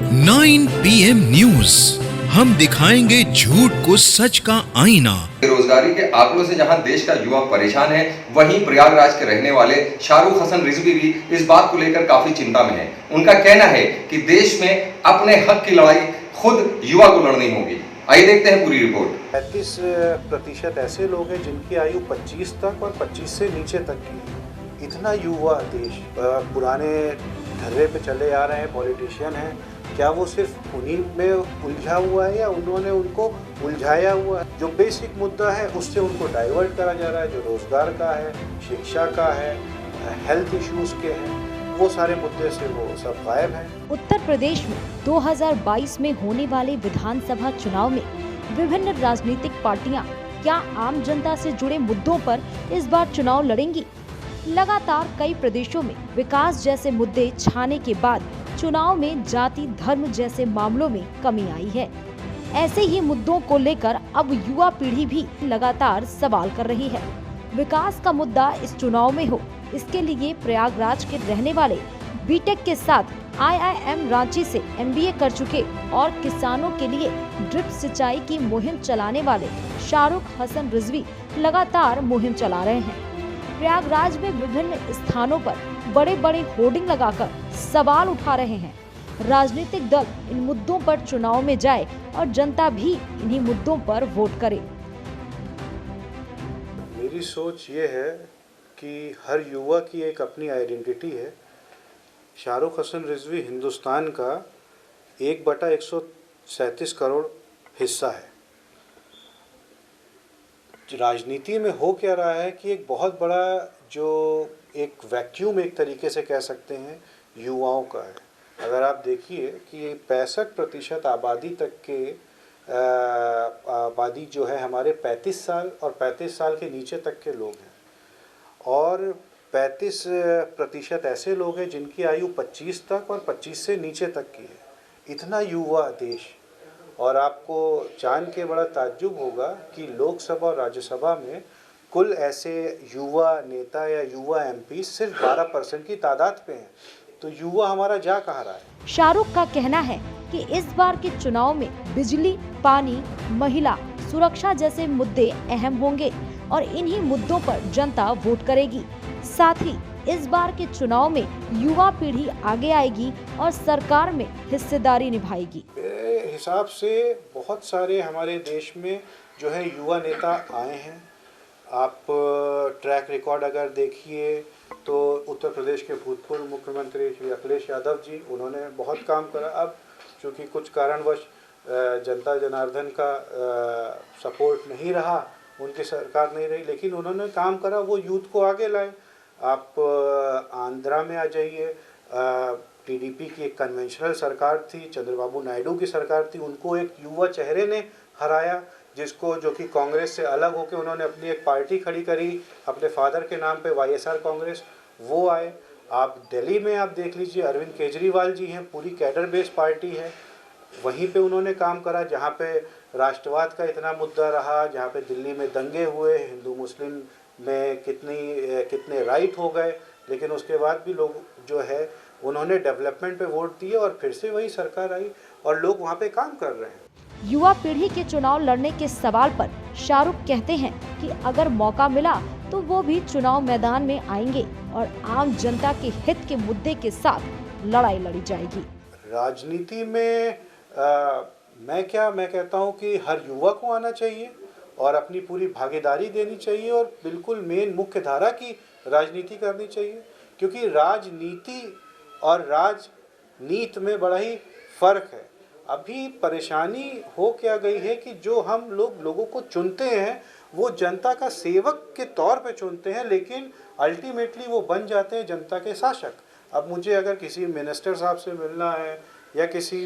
9 PM news, हम दिखाएंगे झूठ को सच का आईना। बेरोजगारी के आंकड़ों से जहां देश का युवा परेशान है, वहीं प्रयागराज के रहने वाले शाहरुख हसन रिजवी भी इस बात को लेकर काफी चिंता में हैं। उनका कहना है कि देश में अपने हक की लड़ाई खुद युवा को लड़नी होगी। आइए देखते हैं पूरी रिपोर्ट। 35% ऐसे लोग हैं जिनकी आयु 25 तक और 25 से नीचे तक की है। इतना युवा देश पुराने ढर्रे पे चले आ रहे हैं, पॉलिटिशियन हैं, क्या वो सिर्फ उन्हीं में उलझा हुआ है या उन्होंने उनको उलझाया हुआ है? जो बेसिक मुद्दा है उससे उनको डाइवर्ट करा जा रहा है, जो रोजगार का है, शिक्षा का है, हेल्थ इश्यूज के हैं, वो सारे मुद्दे से वो सब गायब हैं। उत्तर प्रदेश में 2022 में होने वाले विधानसभा चुनाव में विभिन्न राजनीतिक पार्टियां क्या आम जनता से जुड़े मुद्दों पर इस बार चुनाव लड़ेंगी? लगातार कई प्रदेशों में विकास जैसे मुद्दे छाने के बाद चुनाव में जाति धर्म जैसे मामलों में कमी आई है। ऐसे ही मुद्दों को लेकर अब युवा पीढ़ी भी लगातार सवाल कर रही है। विकास का मुद्दा इस चुनाव में हो, इसके लिए प्रयागराज के रहने वाले बीटेक के साथ IIM रांची से MBA कर चुके और किसानों के लिए ड्रिप सिंचाई की मुहिम चलाने वाले शाहरुख हसन रिजवी लगातार मुहिम चला रहे हैं। प्रयागराज में विभिन्न स्थानों पर बड़े बड़े होर्डिंग लगाकर सवाल उठा रहे हैं। राजनीतिक दल इन मुद्दों पर चुनाव में जाए और जनता भी इन्हीं मुद्दों पर वोट करे। मेरी सोच ये है कि हर युवा की एक अपनी आइडेंटिटी है। शाहरुख हसन रिजवी हिंदुस्तान का 1/137 करोड़ हिस्सा है। राजनीति में हो क्या रहा है कि एक बहुत बड़ा जो एक वैक्यूम एक तरीके से कह सकते हैं युवाओं का है। अगर आप देखिए कि 65% आबादी तक के आबादी जो है हमारे 35 साल और 35 साल के नीचे तक के लोग हैं और 35% ऐसे लोग हैं जिनकी आयु 25 तक और 25 से नीचे तक की है। इतना युवा देश, और आपको जान के बड़ा ताज्जुब होगा कि लोकसभा और राज्यसभा में कुल ऐसे युवा नेता या युवा MP सिर्फ 12% की तादाद पे हैं। तो युवा हमारा जा कहाँ रहा है? शाहरुख का कहना है कि इस बार के चुनाव में बिजली, पानी, महिला, सुरक्षा जैसे मुद्दे अहम होंगे और इन्हीं मुद्दों पर जनता वोट करेगी। साथ ही इस बार के चुनाव में युवा पीढ़ी आगे आएगी और सरकार में हिस्सेदारी निभाएगी। मेरे हिसाब से बहुत सारे हमारे देश में जो है युवा नेता आए हैं। आप ट्रैक रिकॉर्ड अगर देखिए तो उत्तर प्रदेश के भूतपूर्व मुख्यमंत्री श्री अखिलेश यादव जी, उन्होंने बहुत काम करा। अब चूँकि कुछ कारणवश जनता जनार्दन का सपोर्ट नहीं रहा, उनकी सरकार नहीं रही, लेकिन उन्होंने काम करा, वो यूथ को आगे लाए। आप आंध्रा में आ जाइए, TDP की एक कन्वेंशनल सरकार थी, चंद्रबाबू नायडू की सरकार थी, उनको एक युवा चेहरे ने हराया, जिसको जो कि कांग्रेस से अलग होकर उन्होंने अपनी एक पार्टी खड़ी करी अपने फादर के नाम पे, YSR कांग्रेस, वो आए। आप दिल्ली में आप देख लीजिए, अरविंद केजरीवाल जी हैं, पूरी कैडर बेस पार्टी है, वहीं पे उन्होंने काम करा। जहाँ पे राष्ट्रवाद का इतना मुद्दा रहा, जहाँ पे दिल्ली में दंगे हुए, हिंदू मुस्लिम में कितने राइट हो गए, लेकिन उसके बाद भी लोग जो है उन्होंने डेवलपमेंट पे वोट दिए और फिर से वही सरकार आई और लोग वहाँ पे काम कर रहे हैं। युवा पीढ़ी के चुनाव लड़ने के सवाल पर शाहरुख कहते हैं कि अगर मौका मिला तो वो भी चुनाव मैदान में आएंगे और आम जनता के हित के मुद्दे के साथ लड़ाई लड़ी जाएगी। राजनीति में मैं कहता हूँ कि हर युवा को आना चाहिए और अपनी पूरी भागीदारी देनी चाहिए और बिल्कुल मेन मुख्य धारा की राजनीति करनी चाहिए, क्योंकि राजनीति और राजनीति में बड़ा ही फर्क है। अभी परेशानी हो क्या गई है कि जो हम लोगों को चुनते हैं वो जनता का सेवक के तौर पे चुनते हैं, लेकिन अल्टीमेटली वो बन जाते हैं जनता के शासक। अब मुझे अगर किसी मिनिस्टर साहब से मिलना है या किसी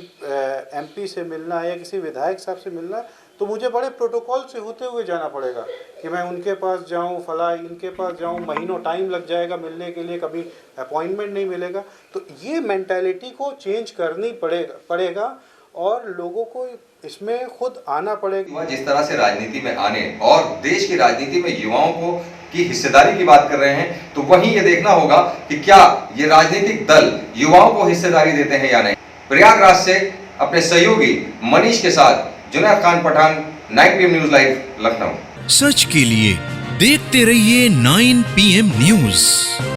MP से मिलना है या किसी विधायक साहब से मिलना है, तो मुझे बड़े प्रोटोकॉल से होते हुए जाना पड़ेगा कि मैं उनके पास जाऊं, फला इनके पास जाऊं, महीनों टाइम लग जाएगा मिलने के लिए, कभी अपॉइंटमेंट नहीं मिलेगा। तो ये मेंटालिटी को चेंज करनी पड़ेगा और लोगों को इसमें खुद आना पड़ेगा। जिस तरह से राजनीति में आने और देश की राजनीति में युवाओं को की हिस्सेदारी की बात कर रहे हैं, तो वहीं ये देखना होगा कि क्या ये राजनीतिक दल युवाओं को हिस्सेदारी देते हैं या नहीं। प्रयागराज से अपने सहयोगी मनीष के साथ Junaid Khan Pathan, 9 PM news live, Lucknow. सच के लिए देखते रहिए 9 PM न्यूज।